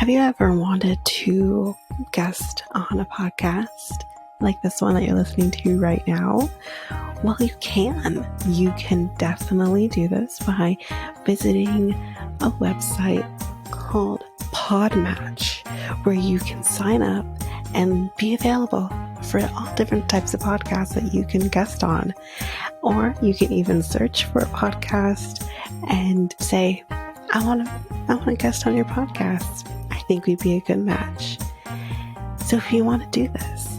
Have you ever wanted to guest on a podcast like this one that you're listening to right now? Well, you can. You can definitely do this by visiting a website called Podmatch, where you can sign up and be available for all different types of podcasts that you can guest on. Or you can even search for a podcast and say, I want to guest on your podcast. I think we'd be a good match. So if you want to do this,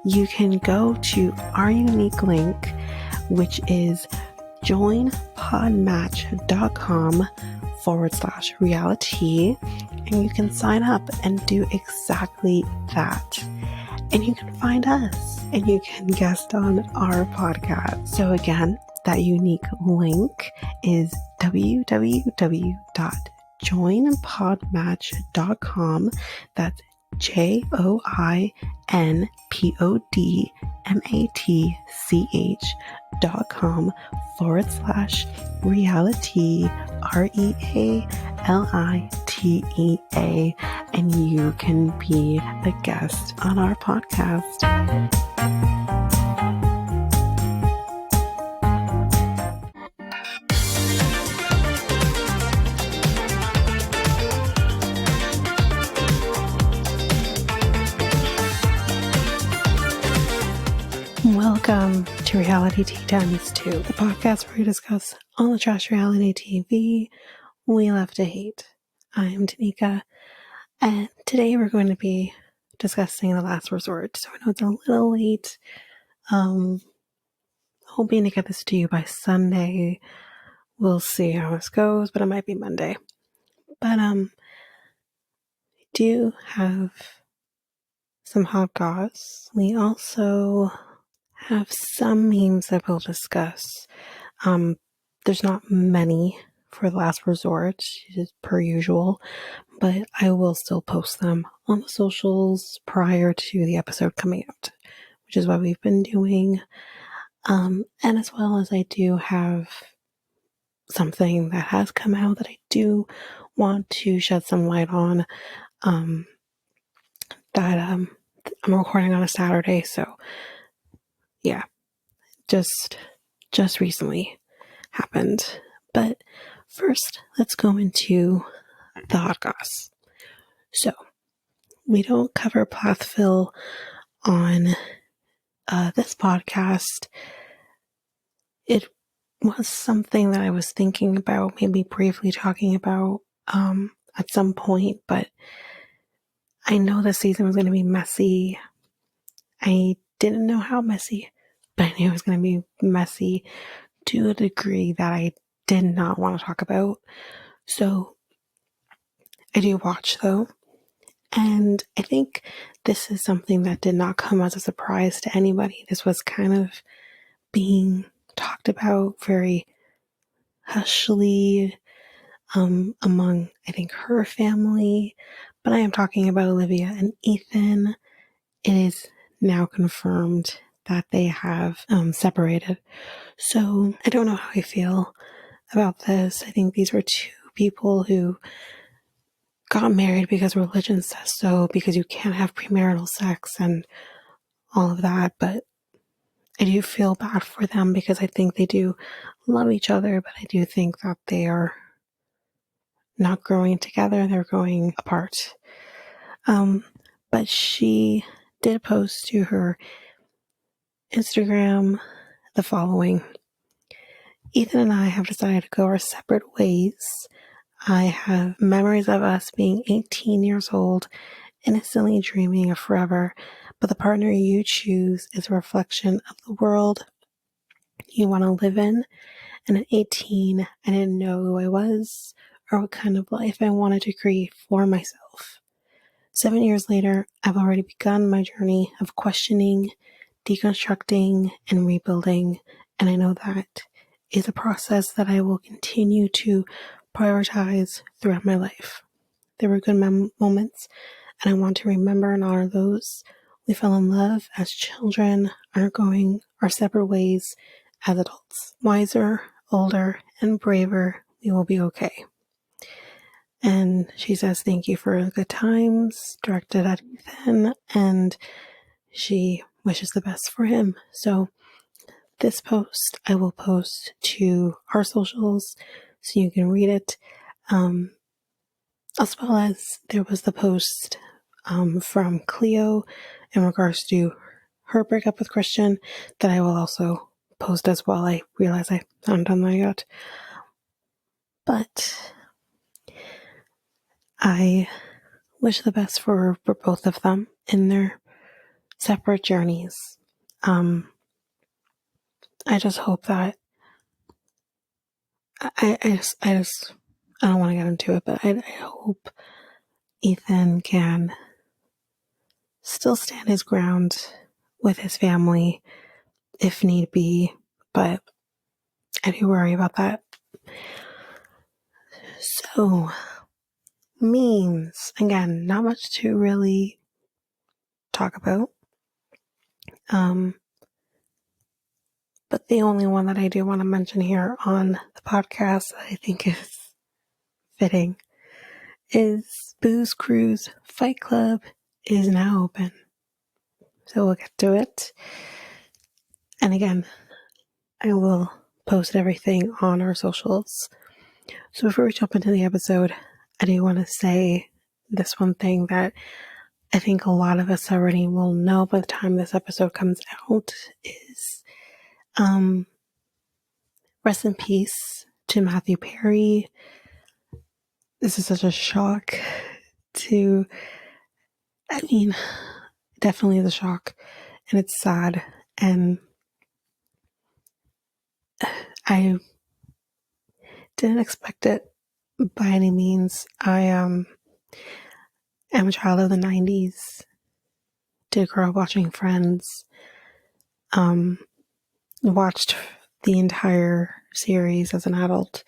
you can go to our unique link, which is joinpodmatch.com/reality, and you can sign up and do exactly that. And you can find us and you can guest on our podcast. So again, that unique link is www.joinpodmatch.com. That's joinpodmatch.com/reality, REALITEA, and you can be a guest on our podcast. Welcome to Reality Tea Times 2, the podcast where we discuss all the trash reality TV we love to hate. I'm Tanika, and today we're going to be discussing The Last Resort. So I know it's a little late. Hoping to get this to you by Sunday. We'll see how this goes, but it might be Monday. But I do have some hot goss. We also have some memes that we'll discuss. There's not many for The Last Resort, as per usual, but I will still post them on the socials prior to the episode coming out, which is what we've been doing. And as well as I do have something that has come out that I do want to shed some light on, that I'm recording on a Saturday, so yeah, just recently happened. But first, let's go into the hot goss. So, we don't cover Plathville on this podcast. It was something that I was thinking about, maybe briefly talking about at some point, but I know this season was going to be messy. I didn't know how messy, but I knew it was going to be messy to a degree that I did not want to talk about. So I do watch though, and I think this is something that did not come as a surprise to anybody. This was kind of being talked about very hushly among, I think, her family, but I am talking about Olivia and Ethan. It is now confirmed that they have separated. So I don't know how I feel about this. I think these were two people who got married because religion says so, because you can't have premarital sex and all of that, but I do feel bad for them because I think they do love each other, but I do think that they are not growing together, they're growing apart. But she did post to her Instagram the following: Ethan and I have decided to go our separate ways. I have memories of us being 18 years old, innocently dreaming of forever, but the partner you choose is a reflection of the world you want to live in. And at 18, I didn't know who I was or what kind of life I wanted to create for myself. 7 years later, I've already begun my journey of questioning, deconstructing, and rebuilding, and I know that is a process that I will continue to prioritize throughout my life. There were good moments, and I want to remember and honor those. We fell in love as children, are going our separate ways as adults. Wiser, older, and braver, we will be okay. And she says, thank you for the good times, directed at Ethan, and she wishes the best for him. So this post I will post to our socials so you can read it. As well as there was the post from Cleo in regards to her breakup with Christian that I will also post as well. I realize I haven't done that yet. But I wish the best for both of them in their separate journeys. I just hope that I don't want to get into it, but I hope Ethan can still stand his ground with his family if need be, but I do worry about that. So, memes. Again, not much to really talk about. But the only one that I do want to mention here on the podcast that I think is fitting is Booze Cruise Fight Club is now open. So we'll get to it. And again, I will post everything on our socials. So before we jump into the episode, I do want to say this one thing that I think a lot of us already will know by the time this episode comes out is rest in peace to Matthew Perry. This is such a shock to, I mean, definitely the shock, and it's sad, and I didn't expect it by any means. I am a child of the 90s, did grow up watching Friends, watched the entire series as an adult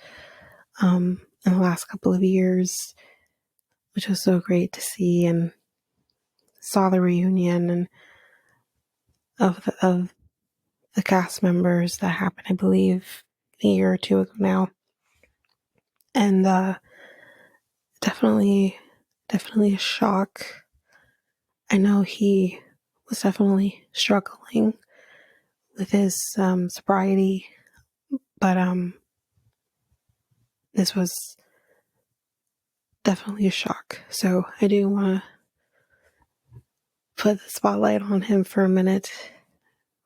in the last couple of years, which was so great to see, and saw the reunion and of the cast members that happened, I believe, a year or two ago now. And definitely a shock. I know he was definitely struggling with his sobriety, but this was definitely a shock. So I do want to put the spotlight on him for a minute.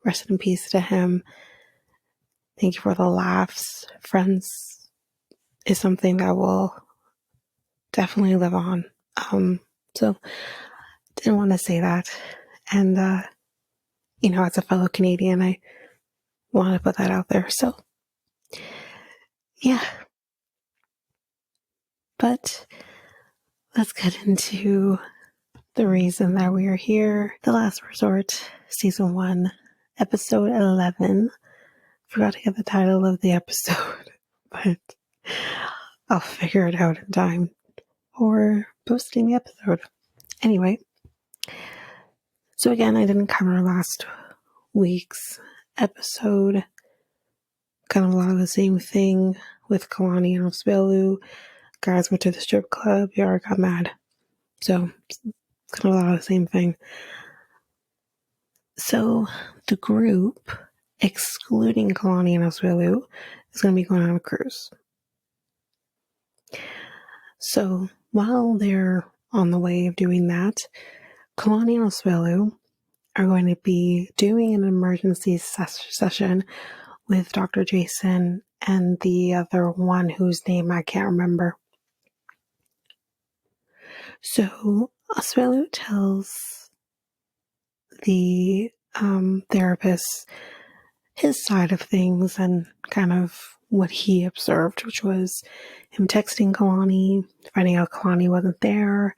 Rest in peace to him. Thank you for the laughs. Friends is something that will definitely live on. So didn't want to say that. And, as a fellow Canadian, I want to put that out there. So, yeah. But let's get into the reason that we are here. The Last Resort, Season 1, Episode 11. Forgot to get the title of the episode, but I'll figure it out in time for posting the episode. Anyway, so again, I didn't cover last week's episode. Kind of a lot of the same thing with Kalani and Asuela. Guys went to the strip club. Yara got mad. So, kind of a lot of the same thing. So, the group, excluding Kalani and Asuela, is going to be going on a cruise. So, while they're on the way of doing that, Kalani and Asuela are going to be doing an emergency session with Dr. Jason and the other one whose name I can't remember. So Asuela tells the therapist his side of things and kind of what he observed, which was him texting Kalani, finding out Kalani wasn't there.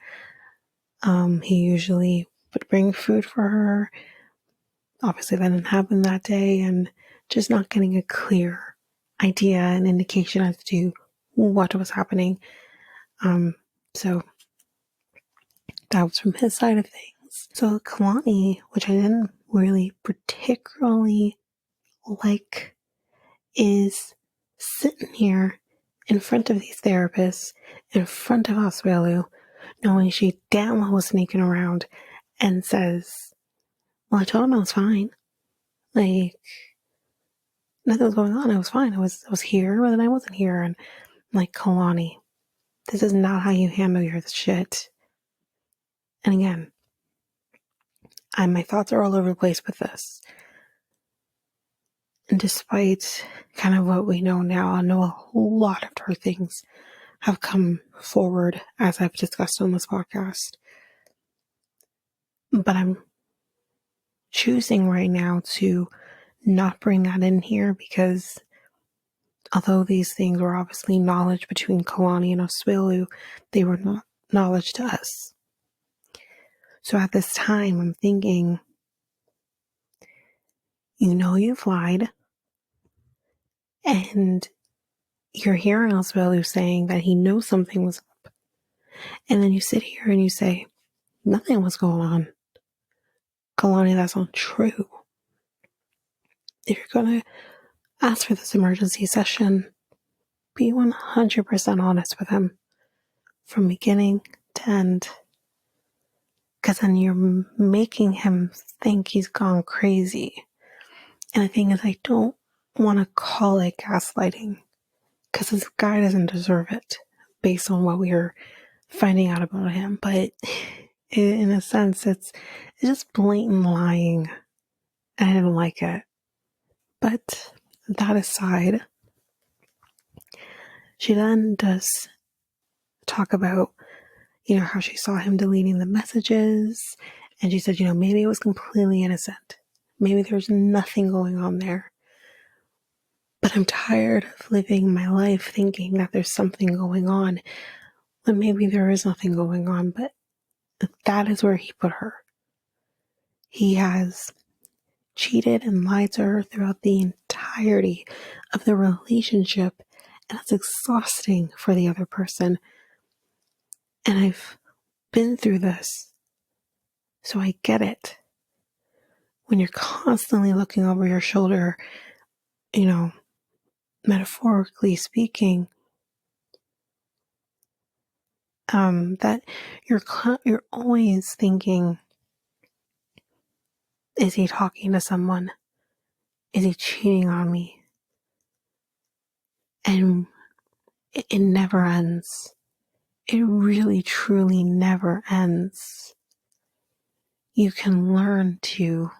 He usually would bring food for her. Obviously, that didn't happen that day, and just not getting a clear idea and indication as to what was happening. So that was from his side of things. So Kalani, which I didn't really particularly like, is sitting here in front of these therapists, in front of Asuela, knowing she damn well was sneaking around, and says, well, I told him I was fine. Like, nothing was going on. I was fine. I was here, but then I wasn't here. And I'm like, Kalani, this is not how you handle your shit. And again, my thoughts are all over the place with this. And despite kind of what we know now, I know a whole lot of her things have come forward as I've discussed on this podcast. But I'm choosing right now to not bring that in here because although these things were obviously knowledge between Kalani and Asuela, they were not knowledge to us. So at this time, I'm thinking, you've lied, and you're hearing Asuela saying that he knows something was up. And then you sit here and you say, nothing was going on. Kalani, that's not true. If you're going to ask for this emergency session, be 100% honest with him from beginning to end. Because then you're making him think he's gone crazy. And the thing is, I don't want to call it gaslighting because this guy doesn't deserve it based on what we're finding out about him. But in a sense, it's just blatant lying. And I didn't like it. But that aside, she then does talk about, how she saw him deleting the messages. And she said, maybe it was completely innocent. Maybe there's nothing going on there. But I'm tired of living my life thinking that there's something going on when maybe there is nothing going on. But that is where he put her. He has cheated and lied to her throughout the entirety of the relationship. And it's exhausting for the other person. And I've been through this, so I get it. When you're constantly looking over your shoulder, metaphorically speaking, that you're always thinking, is he talking to someone? Is he cheating on me? And it never ends. It really, truly never ends. You can learn to,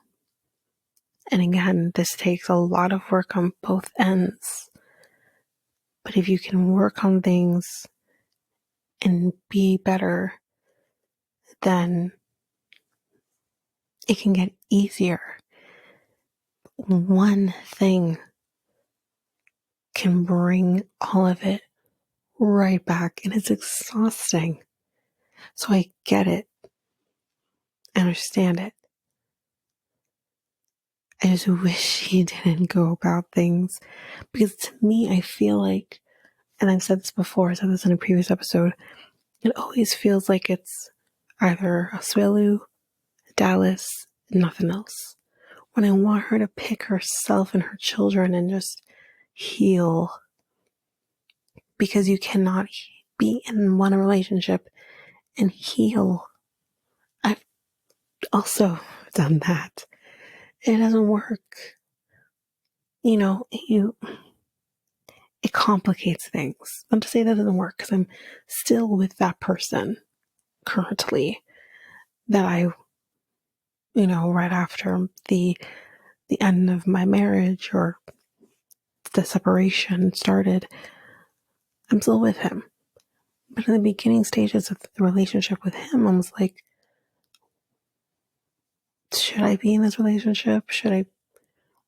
and again, this takes a lot of work on both ends. But if you can work on things and be better, then it can get easier. One thing can bring all of it right back, and it's exhausting. So I get it. I understand it. I just wish he didn't go about things, because to me, I feel like, and I've said this before, I said this in a previous episode, it always feels like it's either Asuela, Dallas, nothing else. When I want her to pick herself and her children and just heal. Because you cannot be in one relationship and heal. I've also done that. It doesn't work. It complicates things. Not to say that doesn't work, because I'm still with that person currently that I, right after the end of my marriage or the separation started, I'm still with him. But in the beginning stages of the relationship with him, I was like, should I be in this relationship? Should I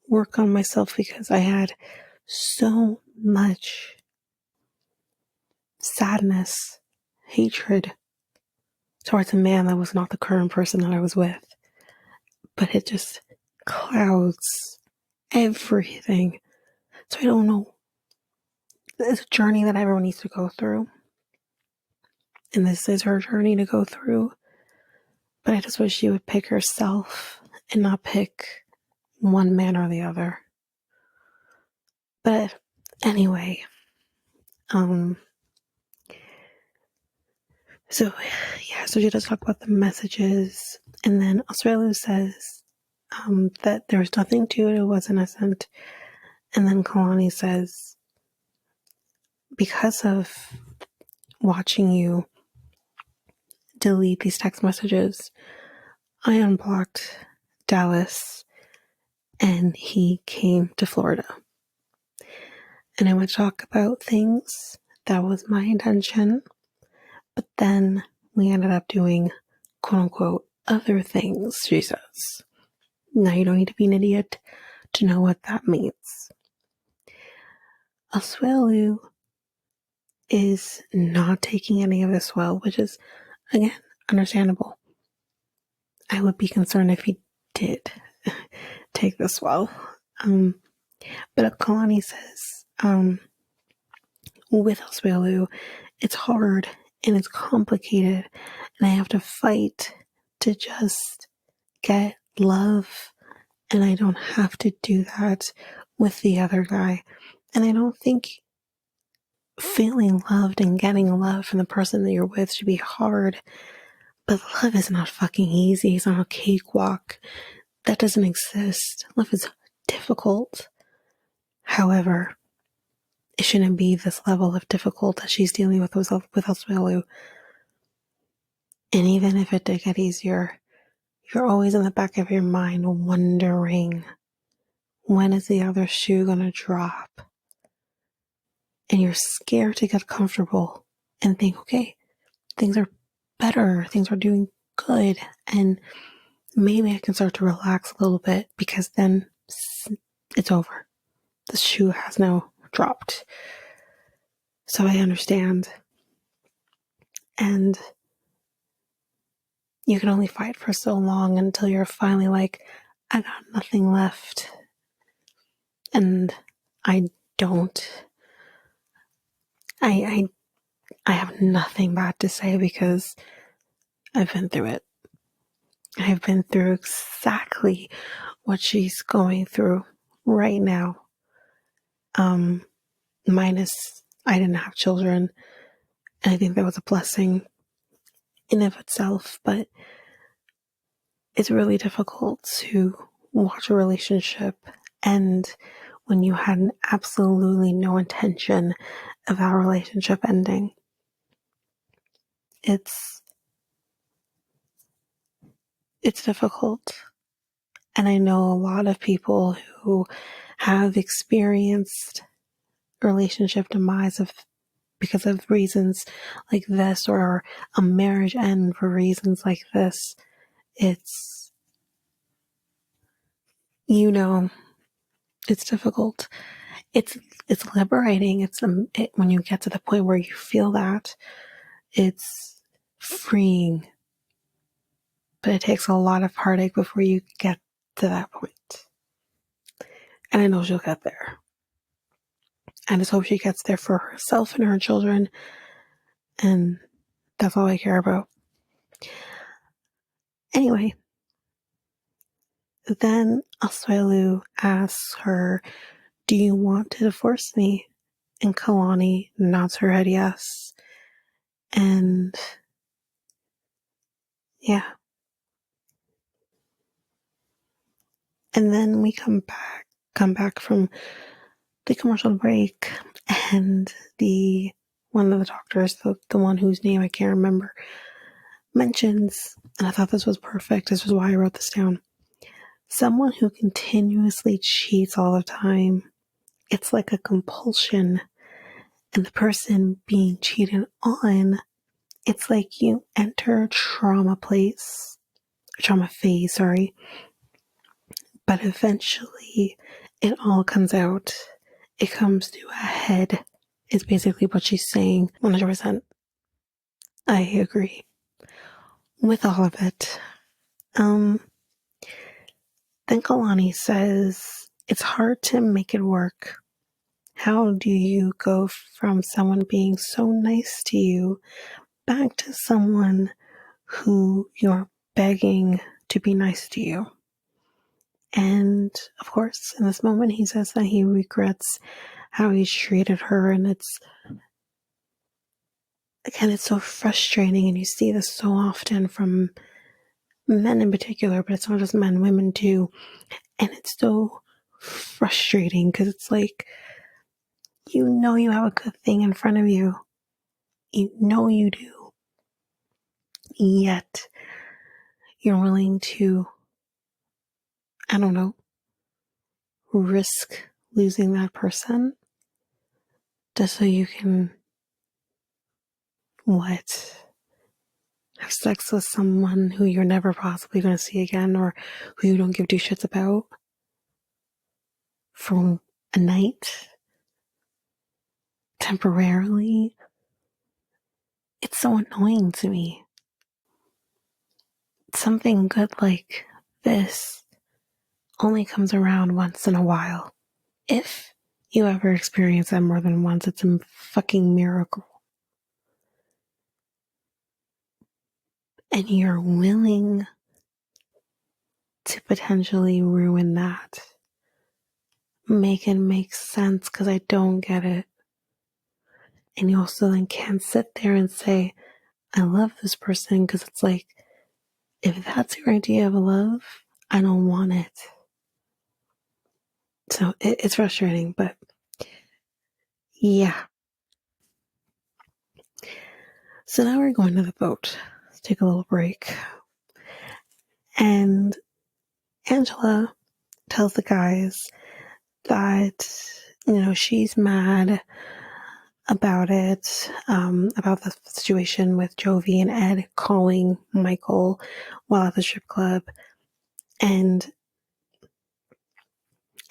work on myself? Because I had so much sadness, hatred towards a man that was not the current person that I was with. But it just clouds everything. So I don't know. It's a journey that everyone needs to go through. And this is her journey to go through. But I just wish she would pick herself and not pick one man or the other. But anyway, So she does talk about the messages, and then Asuela says that there was nothing to it, it was innocent. And then Kalani says, because of watching you delete these text messages, I unblocked Dallas and he came to Florida. And I went to talk about things. That was my intention. But then we ended up doing, quote unquote, other things, she says. Now you don't need to be an idiot to know what that means. Asuelu is not taking any of this well, which is, again, understandable. I would be concerned if he did take this well. But Kalani says, with Asuelu, it's hard and it's complicated, and I have to fight to just get love, and I don't have to do that with the other guy. And I don't think feeling loved and getting love from the person that you're with should be hard, but love is not fucking easy. It's not a cakewalk. That doesn't exist. Love is difficult. However, it shouldn't be this level of difficult that she's dealing with Asuelu. And even if it did get easier, you're always in the back of your mind wondering, when is the other shoe gonna drop? And you're scared to get comfortable and think, okay, things are better, things are doing good, and maybe I can start to relax a little bit, because then it's over. The shoe has now dropped. So I understand. And you can only fight for so long until you're finally like, I got nothing left. And I don't. I have nothing bad to say because I've been through it. I've been through exactly what she's going through right now. Minus I didn't have children, and I think that was a blessing in of itself, but it's really difficult to watch a relationship end when you had absolutely no intention of that relationship ending. It's difficult. And I know a lot of people who have experienced relationship demise because of reasons like this, or a marriage end for reasons like this. It's, it's difficult. It's liberating. When you get to the point where you feel that, it's freeing. But it takes a lot of heartache before you get to that point. And I know she'll get there. I just hope she gets there for herself and her children. And that's all I care about. Anyway, then Asuelu asks her, do you want to divorce me? And Kalani nods her head yes. And yeah. And then we come back from the commercial break, and one of the doctors, the one whose name I can't remember, mentions, and I thought this was perfect, this was why I wrote this down, someone who continuously cheats all the time, it's like a compulsion, and the person being cheated on, it's like you enter a trauma phase, but eventually it all comes out. It comes to a head, is basically what she's saying. 100%. I agree with all of it. Then Kalani says, it's hard to make it work. How do you go from someone being so nice to you back to someone who you're begging to be nice to you? And of course, in this moment, he says that he regrets how he treated her, and it's again, it's so frustrating, and you see this so often from men in particular, but it's not just men, women too. And it's so frustrating because it's like, you know, you have a good thing in front of you. You know you do. Yet you're willing to, I don't know, risk losing that person just so you can, what? Have sex with someone who you're never possibly going to see again, or who you don't give two shits about for a night, temporarily. It's so annoying to me. Something good like this only comes around once in a while. If you ever experience that more than once, it's a fucking miracle. And you're willing to potentially ruin that. Make it make sense, because I don't get it. And you also then can't sit there and say, I love this person, because it's like, if that's your idea of love, I don't want it. So it's frustrating, but yeah. So now we're going to the boat. Let's take a little break. And Angela tells the guys that, you know, she's mad about it, about the situation with Jovi and Ed calling Michael while at the strip club. And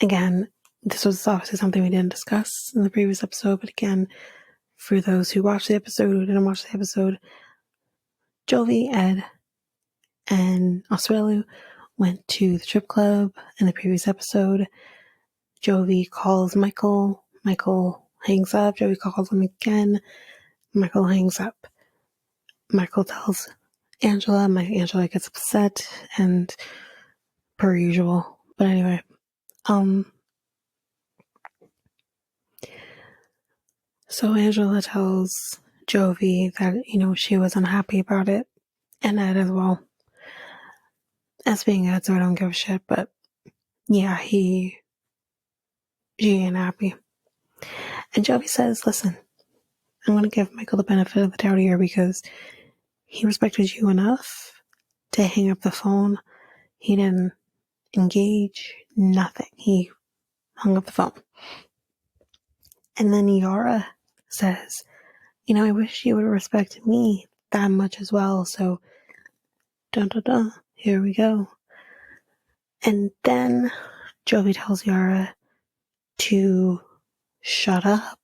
again, this was obviously something we didn't discuss in the previous episode, but again, for those who watched the episode, who didn't watch the episode, Jovi, Ed, and Asuela went to the strip club in the previous episode. Jovi calls Michael. Michael hangs up. Jovi calls him again. Michael hangs up. Michael tells Angela. Angela gets upset, and per usual. But anyway, so Angela tells Jovi that, you know, she was unhappy about it, and Ed as well. As being Ed, so I don't give a shit, but yeah, she ain't happy. And Jovi says, listen, I'm going to give Michael the benefit of the doubt here, because he respected you enough to hang up the phone. He didn't engage, nothing. He hung up the phone. And then Yara says, you know, I wish you would have respected me that much as well. So, dun dun dun, here we go. And then Jovi tells Yara to shut up,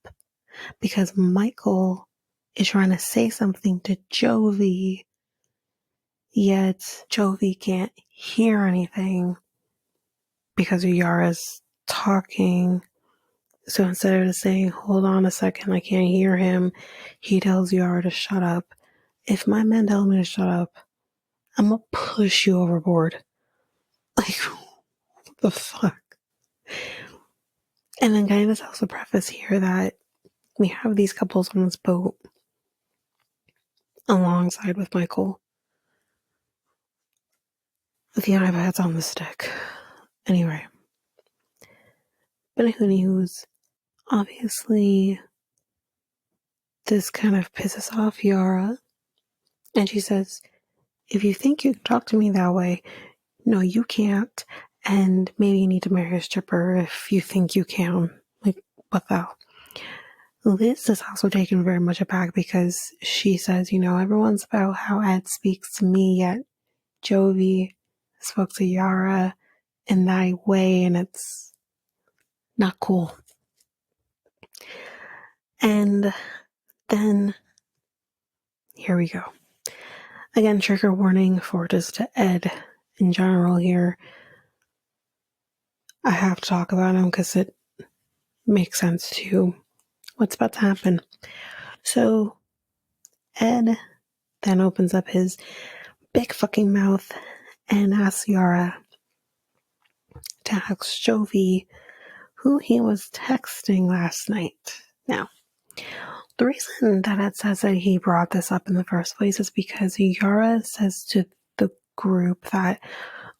because Michael is trying to say something to Jovi, yet Jovi can't hear anything because Yara's talking. So instead of saying, hold on a second, I can't hear him, he tells Yara to shut up. If my man tells me to shut up, I'm gonna push you overboard. Like, what the fuck? And then kind of tells the preface here that we have these couples on this boat alongside with Michael. The iPad's on the stick. Anyway. But anywho's, obviously, this kind of pisses off Yara. And she says, if you think you can talk to me that way, no, you can't. And maybe you need to marry a stripper if you think you can. Like, what the hell? Liz is also taken very much aback, because she says, you know, everyone's about how Ed speaks to me, yet Jovi spoke to Yara in that way, and it's not cool. And then, here we go. Again, trigger warning for just Ed in general here. I have to talk about him because it makes sense to what's about to happen. So, Ed then opens up his big fucking mouth and asks Yara to ask Jovi who he was texting last night. Now, The reason that it says that he brought this up in the first place is because Yara says to the group that,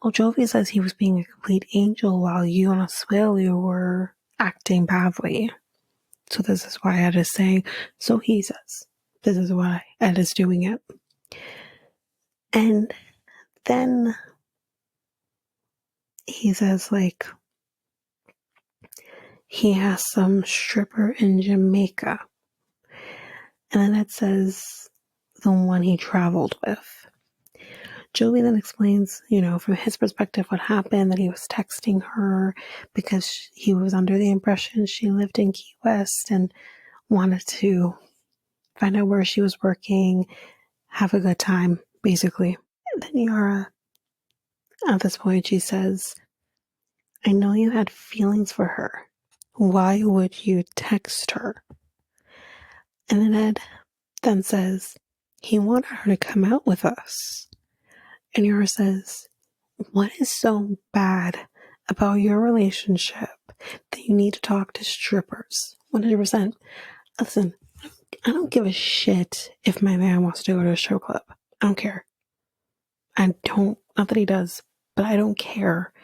well, Jovi says he was being a complete angel while you and Asuela were acting badly. So this is why Ed is saying, so he says, this is why Ed is doing it. And then he says, like, he has some stripper in Jamaica. And then it says the one he traveled with. Jovi then explains, from his perspective what happened, that he was texting her because he was under the impression she lived in Key West and wanted to find out where she was working, have a good time, basically. And then Yara, at this point, she says, I know you had feelings for her. Why would you text her? And then Ed then says, he wanted her to come out with us. And Yara says, what is so bad about your relationship that you need to talk to strippers? 100%. Listen, I don't give a shit if my man wants to go to a strip club. I don't care. Not that he does, but I don't care.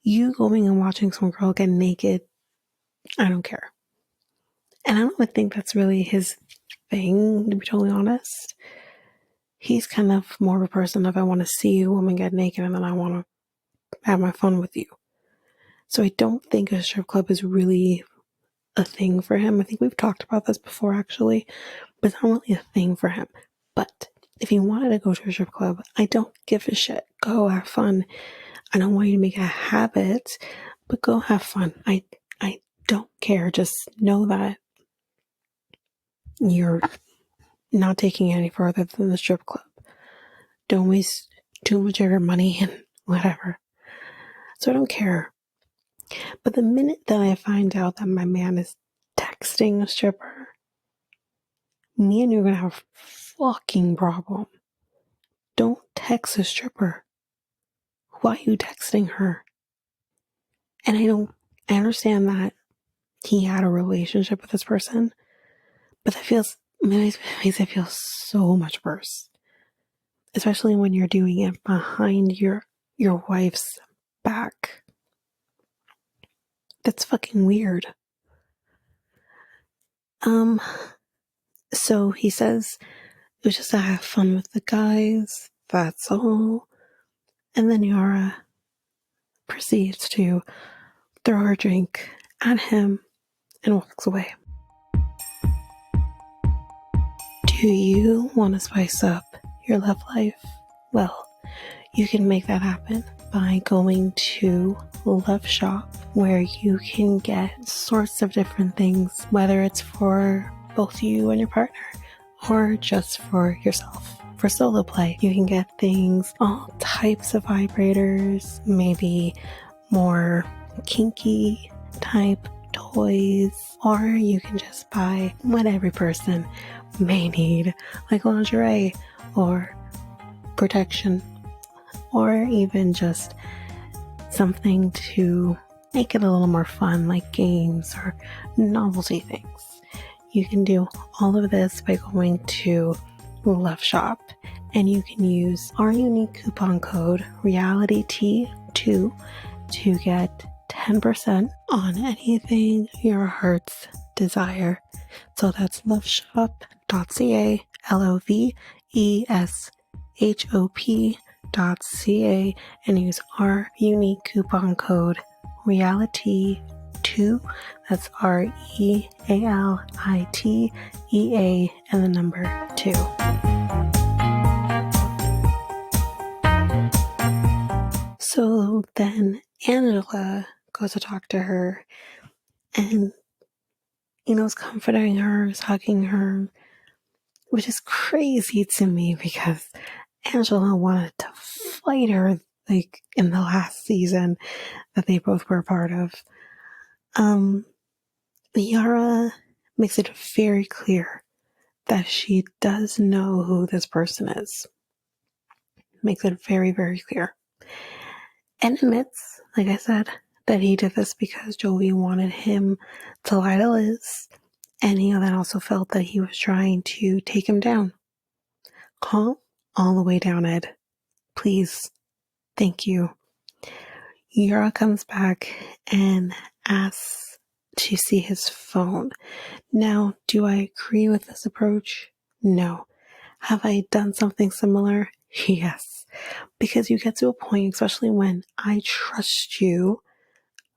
You going and watching some girl get naked, I don't care. And I don't even think that's really his thing, to be totally honest. He's kind of more of a person of, I want to see a woman get naked and then I want to have my fun with you. So I don't think a strip club is really a thing for him. I think we've talked about this before, actually, but it's not really a thing for him. But if he wanted to go to a strip club, I don't give a shit. Go have fun. I don't want you to make it a habit, but go have fun. I don't care. Just know that you're not taking it any further than the strip club. Don't waste too much of your money and whatever. So I don't care. But the minute that I find out that my man is texting a stripper, me and you are going to have a fucking problem. Don't text a stripper. Why are you texting her? And I understand that he had a relationship with this person, but that makes it feel so much worse. Especially when you're doing it behind your wife's back. That's fucking weird. So he says it was just to have fun with the guys, that's all. And then Yara proceeds to throw her drink at him and walks away. Do you want to spice up your love life? Well, you can make that happen by going to Love Shop, where you can get sorts of different things, whether it's for both you and your partner or just for yourself. For solo play, you can get things, all types of vibrators, maybe more kinky type toys, or you can just buy what every person may need, like lingerie or protection, or even just something to make it a little more fun, like games or novelty things. You can do all of this by going to Love Shop, and you can use our unique coupon code REALITYT2 to get 10% on anything your heart's desire. So that's loveshop.ca, LOVESHOP.ca, and use our unique coupon code REALITY2. That's REALITEA and the number 2. So then Angela goes to talk to her and, is comforting her, is hugging her, which is crazy to me because Angela wanted to fight her, like, in the last season that they both were a part of. Yara makes it very clear that she does know who this person is. Makes it very, very clear. And admits, like I said, that he did this because Jovi wanted him to lie to Liz And he then also felt that he was trying to take him down. Calm all the way down, Ed. Please. Thank you. Yara comes back and asks to see his phone. Now, do I agree with this approach? No. Have I done something similar? Yes. Because you get to a point, especially when I trust you,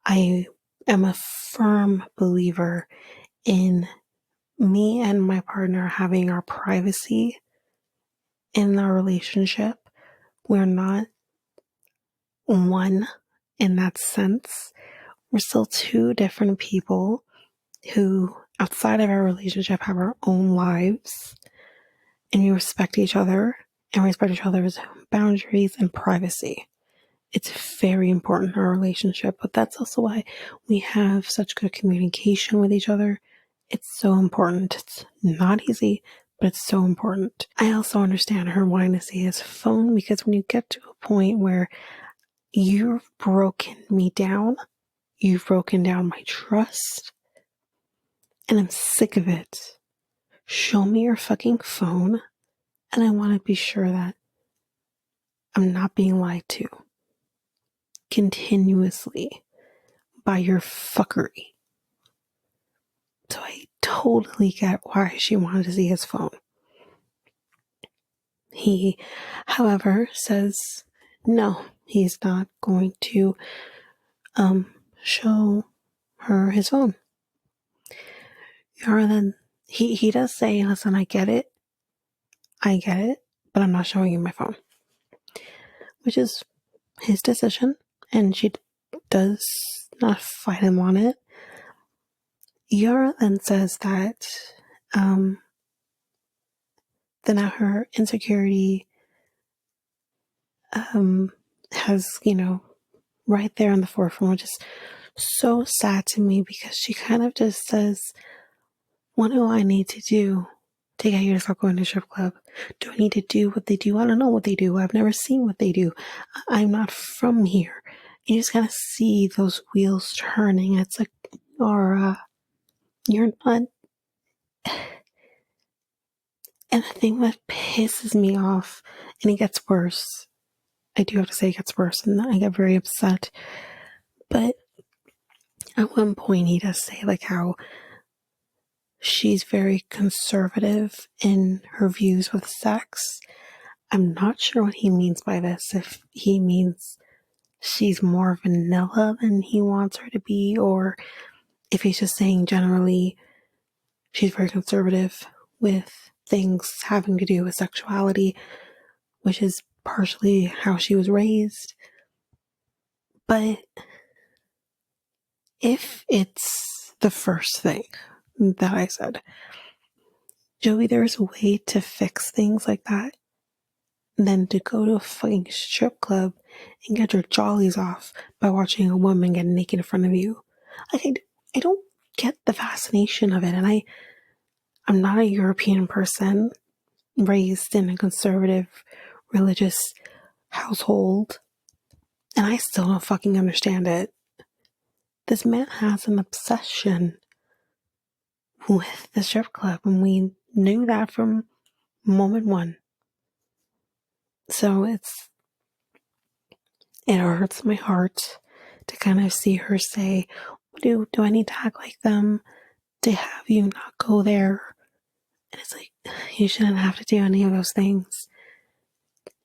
I am a firm believer in me and my partner having our privacy in our relationship. We're not one in that sense. We're still two different people who, outside of our relationship, have our own lives, and we respect each other and respect each other's boundaries and privacy. It's very important in our relationship, but that's also why we have such good communication with each other. It's so important. It's not easy, but it's so important. I also understand her wanting to see his phone, because when you get to a point where you've broken me down, you've broken down my trust, and I'm sick of it. Show me your fucking phone, and I want to be sure that I'm not being lied to continuously by your fuckery. So I totally get why she wanted to see his phone. He, however, says no, he's not going to show her his phone. Or then he does say, listen, I get it, but I'm not showing you my phone. Which is his decision, and she does not fight him on it. Yara then says that then her insecurity has, right there on the forefront, which is so sad to me, because she kind of just says, what do I need to do to get you to start going to strip club? Do I need to do what they do? I don't know what they do. I've never seen what they do. I'm not from here. You just kind of see those wheels turning. It's like, or you're not. And the thing that pisses me off, and it gets worse, I do have to say it gets worse, and I get very upset. But at one point he does say like how she's very conservative in her views with sex. I'm not sure what he means by this. If he means she's more vanilla than he wants her to be, or if he's just saying generally she's very conservative with things having to do with sexuality, which is partially how she was raised. But if it's the first thing that I said, Joey, there's a way to fix things like that than to go to a fucking strip club and get your jollies off by watching a woman get naked in front of you. Like, I don't get the fascination of it. And I'm not a European person raised in a conservative religious household, and I still don't fucking understand it. This man has an obsession with the strip club, and we knew that from moment one. So it hurts my heart to kind of see her say, do I need to act like them to have you not go there? And it's like, you shouldn't have to do any of those things.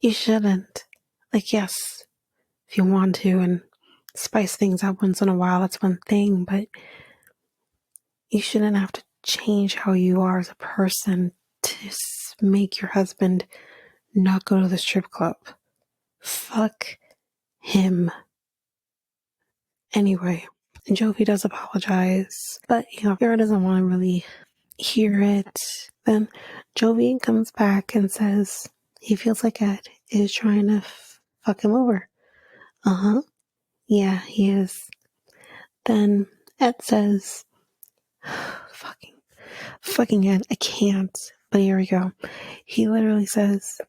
You shouldn't. Like, yes, if you want to and spice things up once in a while, that's one thing, but you shouldn't have to change how you are as a person to make your husband not go to the strip club. Fuck him. Anyway, Jovi does apologize, but Yara doesn't want to really hear it. Then Jovi comes back and says he feels like Ed is trying to fuck him over. Yeah, he is. Then Ed says, fucking Ed, I can't. But here we go. He literally says,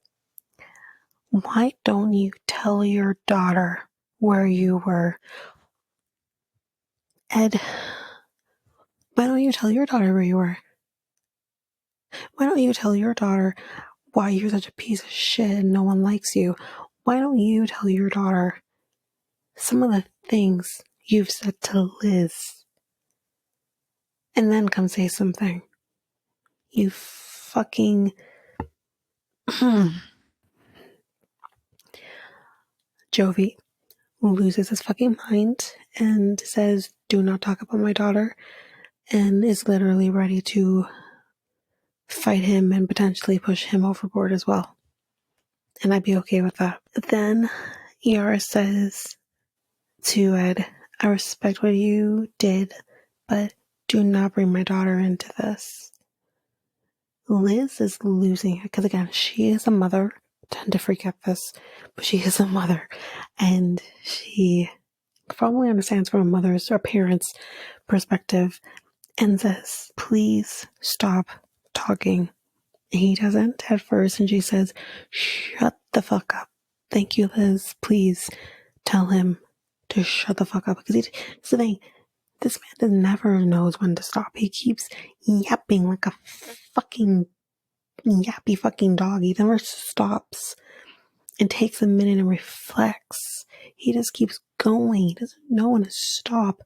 why don't you tell your daughter where you were? Ed, Why don't you tell your daughter where you were? Why don't you tell your daughter why you're such a piece of shit and no one likes you? Why don't you tell your daughter some of the things you've said to Liz and then come say something? You fucking... Jovi loses his fucking mind and says, do not talk about my daughter, and is literally ready to fight him and potentially push him overboard as well. And I'd be okay with that. Then Yara says to Ed, I respect what you did, but do not bring my daughter into this. Liz is losing it because, again, she is a mother. I tend to forget this, but she is a mother, and she probably understands from a mother's or parent's perspective and says, please stop talking. And he doesn't at first, and she says, shut the fuck up. Thank you, Liz. Please tell him to shut the fuck up. Because it's the thing, this man never knows when to stop. He keeps yapping like a fucking yappy fucking dog. He never stops and takes a minute and reflects. He just keeps going. He doesn't know when to stop.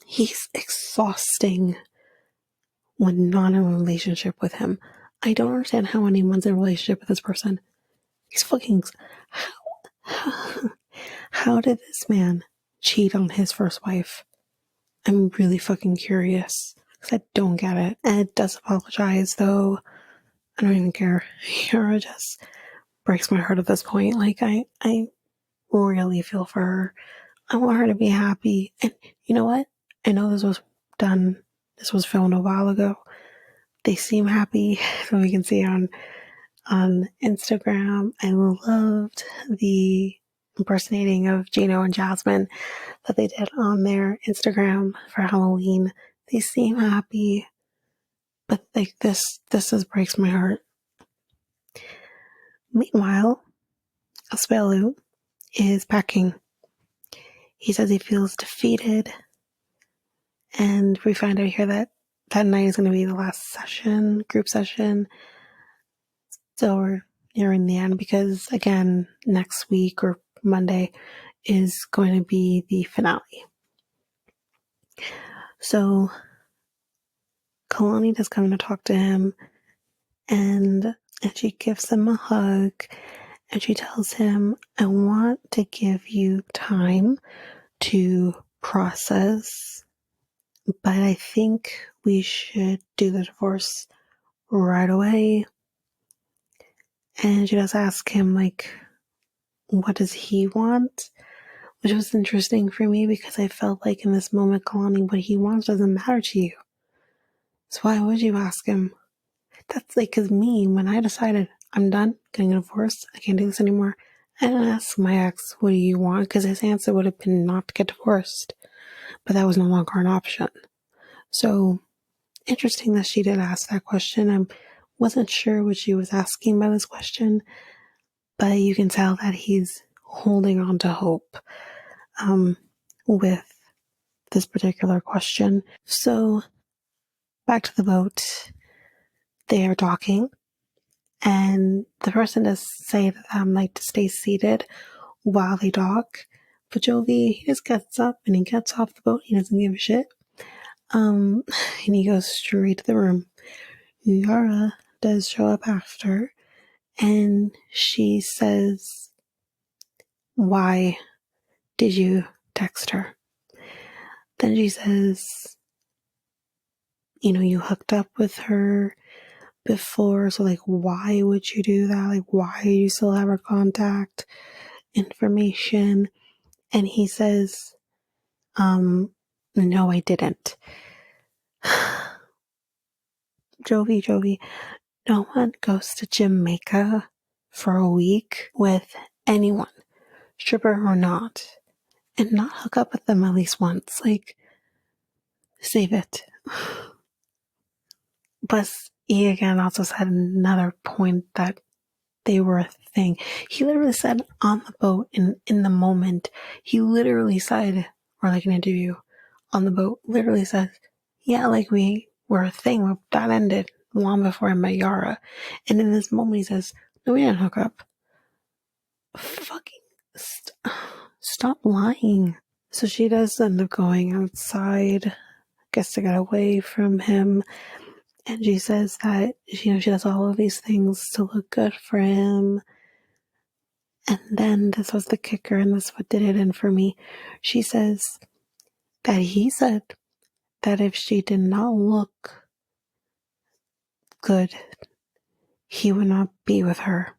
He's exhausting when not in a relationship with him. I don't understand how anyone's in a relationship with this person. He's fucking... How did this man cheat on his first wife? I'm really fucking curious, because I don't get it. Ed does apologize, though. I don't even care. Yara just breaks my heart at this point. Like, I really feel for her. I want her to be happy. And you know what? I know this was filmed a while ago. They seem happy, so we can see on Instagram. I loved the impersonating of Gino and Jasmine that they did on their Instagram for Halloween. They seem happy, but like this just breaks my heart. Meanwhile, Asuela is packing. He says he feels defeated, and we find out here that night is going to be the last session, group session. So we're nearing the end because, again, next week or Monday is going to be the finale. So Kalani does come to talk to him, and she gives him a hug, and she tells him, I want to give you time to process, but I think we should do the divorce right away. And she does ask him, like, what does he want? Which was interesting for me because I felt like in this moment, Kalani, what he wants doesn't matter to you. So why would you ask him? That's like, because me, when I decided I'm done getting a divorce, I can't do this anymore, I didn't ask my ex, what do you want? Because his answer would have been not to get divorced. But that was no longer an option. So interesting that she did ask that question. I wasn't sure what she was asking by this question, but you can tell that he's holding on to hope with this particular question. So back to the boat. They are talking, and the person does say that like to stay seated while they talk. But Jovi, he just gets up and he gets off the boat. He doesn't give a shit. And he goes straight to the room. Yara does show up after, and she says, why did you text her? Then she says, you hooked up with her before, so like, why would you do that? Like, why do you still have her contact information? And he says, no, I didn't. Jovi, no one goes to Jamaica for a week with anyone, stripper or not, and not hook up with them at least once. Like, save it. But he again also said another point that they were a thing. He literally said on the boat in the moment, he literally said, or like an interview on the boat, literally said, Yeah, like we were a thing. That ended long before I met Yara. And in this moment, he says, no, we didn't hook up. Fucking stop lying. So she does end up going outside, gets to get away from him. And she says that, she does all of these things to look good for him. And then this was the kicker, and this what did it in for me. She says that he said that if she did not look good, he would not be with her.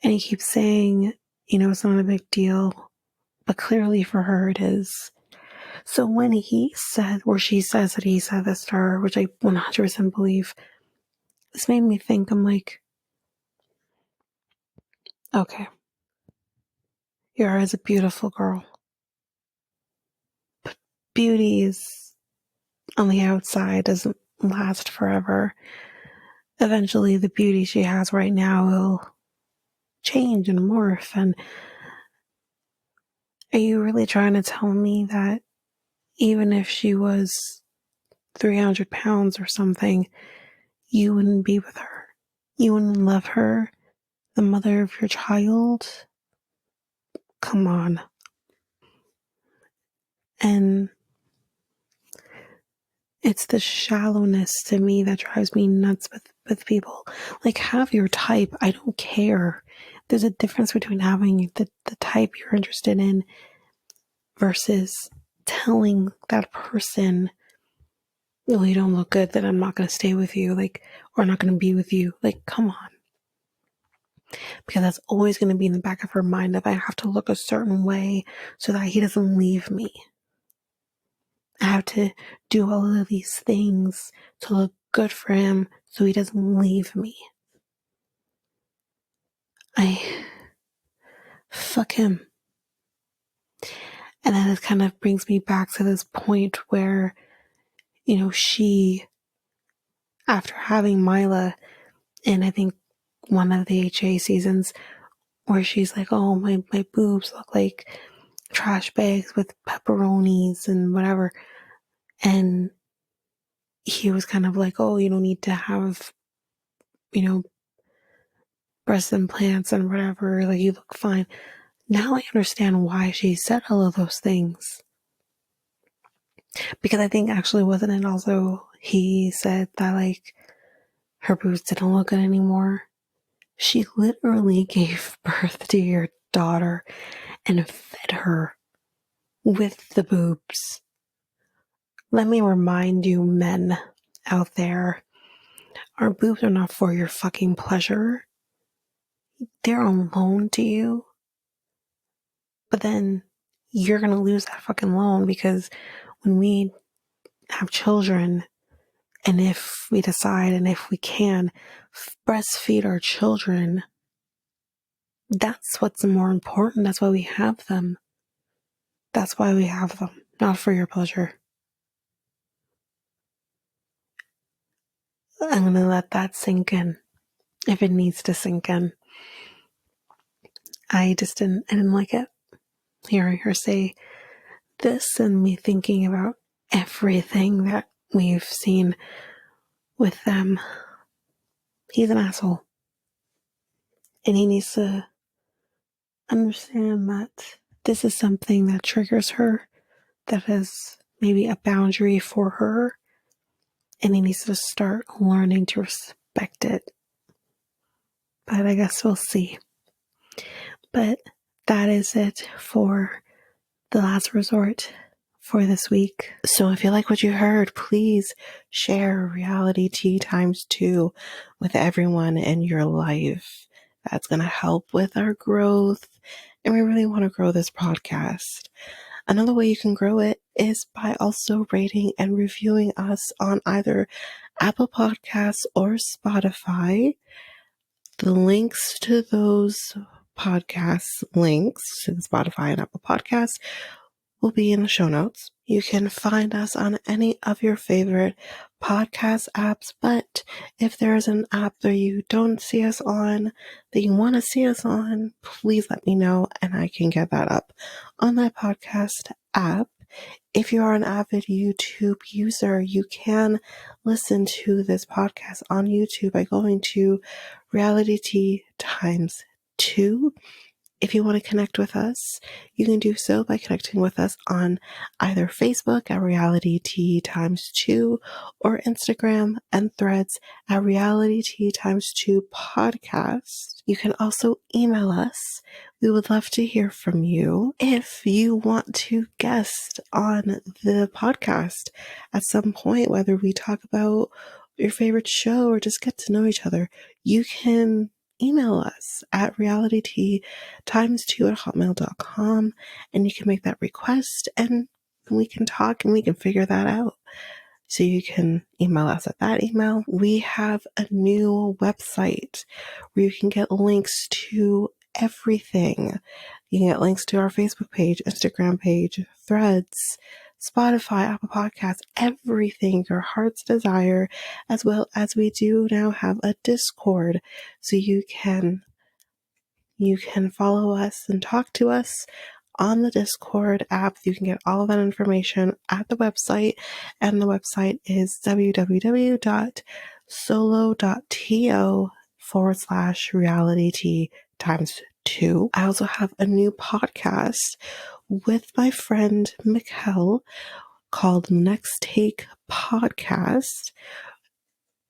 And he keeps saying, it's not a big deal, but clearly for her it is. So when he said, or she says that he said this to her, which I 100% believe, this made me think, I'm like, okay, Yara is a beautiful girl. But beauty is on the outside, doesn't last forever. Eventually the beauty she has right now will change and morph. And are you really trying to tell me that even if she was 300 pounds or something, you wouldn't be with her? You wouldn't love her, the mother of your child? Come on. And it's the shallowness to me that drives me nuts with people. Like, have your type. I don't care. There's a difference between having the type you're interested in versus telling that person, oh, you don't look good, then I'm not going to stay with you, like, or not going to be with you. Like, come on. Because that's always going to be in the back of her mind that I have to look a certain way so that he doesn't leave me. I have to do all of these things to look good for him so he doesn't leave me. Fuck him. And then it kind of brings me back to this point where, she, after having Mila in, I think, one of the HA seasons, where she's like, oh, my boobs look like trash bags with pepperonis and whatever. And he was kind of like, oh, you don't need to have, breast implants and whatever, like, you look fine. Now I understand why she said all of those things. Because I think actually, wasn't it also he said that, like, her boobs didn't look good anymore? She literally gave birth to your daughter and fed her with the boobs. Let me remind you, men out there, our boobs are not for your fucking pleasure. They're on loan to you. But then you're going to lose that fucking loan, because when we have children, and if we decide and if we can breastfeed our children, that's what's more important. That's why we have them. That's why we have them, not for your pleasure. I'm going to let that sink in if it needs to sink in. I didn't like it. Hearing her say this and me thinking about everything that we've seen with them. He's an asshole. And he needs to understand that this is something that triggers her, that is maybe a boundary for her, and he needs to start learning to respect it. But I guess we'll see. But that is it for the last resort for this week. So if you like what you heard, please share Reality Tea ×2 with everyone in your life. That's going to help with our growth, and we really want to grow this podcast. Another way you can grow it is by also rating and reviewing us on either Apple Podcasts or Spotify. The links to those podcasts, links to the Spotify and Apple Podcasts, will be in the show notes. You can find us on any of your favorite podcast apps, but if there is an app that you don't see us on, that you want to see us on, please let me know and I can get that up on that podcast app. if you are an avid YouTube user, you can listen to this podcast on YouTube by going to Reality T times 2. If you want to connect with us, you can do so by connecting with us on either Facebook at Reality T times 2 or Instagram and Threads at Reality T times 2 podcast. You can also email us. We would love to hear from you. If you want to guest on the podcast at some point, whether we talk about your favorite show or just get to know each other, you can email us at realityt times 2 at hotmail.com, and you can make that request and we can talk and we can figure that out. So you can email us at that email. We have a new website where you can get links to everything. You can get links to our Facebook page, Instagram page, Threads, Spotify, Apple Podcasts, everything your heart's desire, as well as we do now have a Discord, so you can follow us and talk to us on the Discord app. You can get all of that information at the website, and the website is www.solo.to/realityt times 2. I also have a new podcast with my friend Mikkel called Next Take Podcast,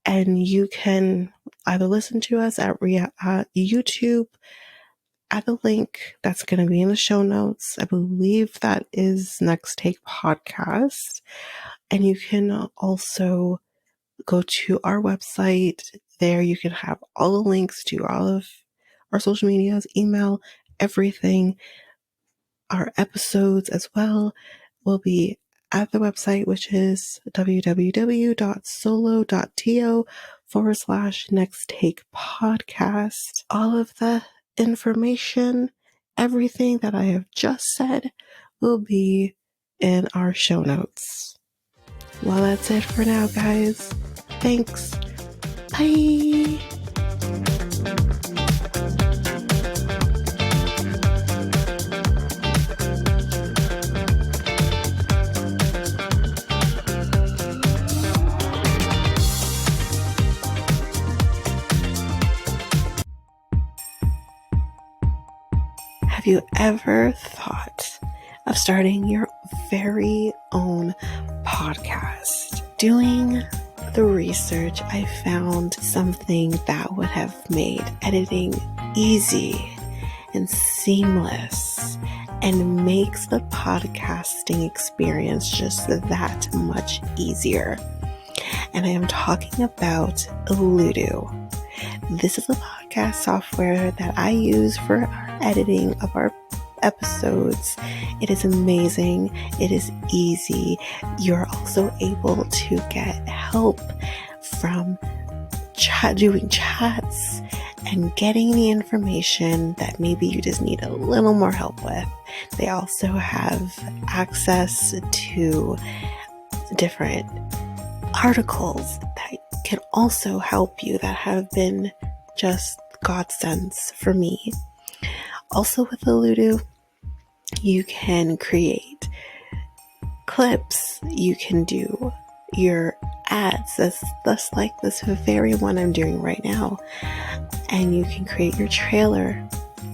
and you can either listen to us at YouTube at the link that's going to be in the show notes. I believe that is Next Take Podcast. And you can also go to our website. There you can have all the links to all of our social medias, email, everything. Our episodes as well will be at the website, which is www.solo.to/next take podcast. All of the information, everything that I have just said, will be in our show notes. Well, that's it for now, guys. Thanks. Bye. Have you ever thought of starting your very own podcast? Doing the research, I found something that would have made editing easy and seamless and makes the podcasting experience just that much easier. And I am talking about Ludo. This is a podcast software that I use for editing of our episodes. It is amazing. It is easy. You're also able to get help from doing chats and getting the information that maybe you just need a little more help with. They also have access to different articles that can also help you, that have been just godsends for me. Also with the Ludo, you can create clips, you can do your ads, that's like this very one I'm doing right now, and you can create your trailer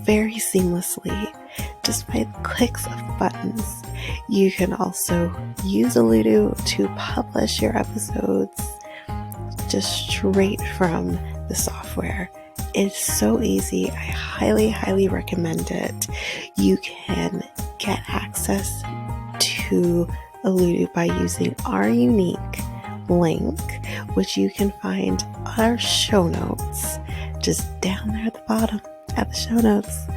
very seamlessly just by the clicks of buttons. You can also use a Ludo to publish your episodes just straight from the software. It's so easy. I highly recommend it. You can get access to a Ludo by using our unique link, which you can find on our show notes, just down there at the bottom at the show notes.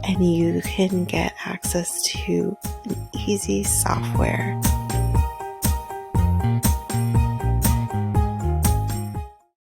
And you can get access to an easy software